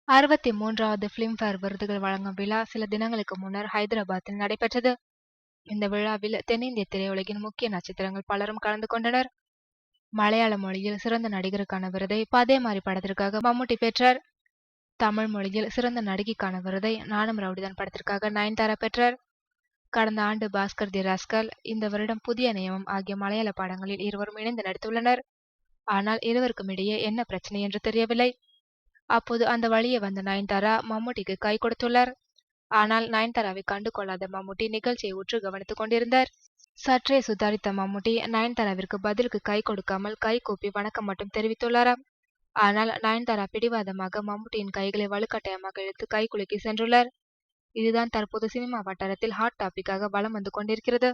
63வது Filmfare விருதுகள் வழங்கும் விழா சில தினங்களுக்கு முன்னர் ஹைதராபாத்தில் நடைபெற்றது. இந்த விழாவில் தென்னிந்திய திரையுலகின் முக்கிய நட்சத்திரங்கள் பலரும் கலந்து கொண்டனர். மலையாள மொழியில் சிறந்த நடிகருக்கான விருதை பதேமாரி படத்திற்காக மம்முட்டி பெற்றார். தமிழ் மொழியில் சிறந்த நடிகைக்கான விருதை நானும் ரவுடிதான் படத்திற்காக நயன்தாரா பெற்றார். கடந்த ஆண்டு பாஸ்கர் தி ராஸ்கல், இந்த வருடம் புதிய நியமம் ஆகிய மலையாள படங்களில் இருவரும் இணைந்து நடித்துள்ளனர். ஆனால் இருவருக்கும் இடையே என்ன பிரச்சனை என்று தெரியவில்லை. அப்போது அந்த வழியே வந்த நயன்தாரா மம்முட்டிக்கு கை கொடுத்துள்ளார். ஆனால் நயன்தாராவை கண்டு கொள்ளாத மம்முட்டி நிகழ்ச்சியை உற்று கவனித்துக் கொண்டிருந்தார். சற்றே சுதாரித்த மம்முட்டி நயன்தாராவிற்கு பதிலுக்கு கை கொடுக்காமல் கை கூப்பி வணக்கம் மட்டும் தெரிவித்துள்ளாராம். ஆனால் நயன்தாரா பிடிவாதமாக மம்முட்டியின் கைகளை வலுக்கட்டாயமாக இழுத்து கை குலுக்கி சென்றுள்ளார். இதுதான் தற்போது சினிமா வட்டாரத்தில் ஹாட் டாபிக்காக வலம் வந்து கொண்டிருக்கிறது.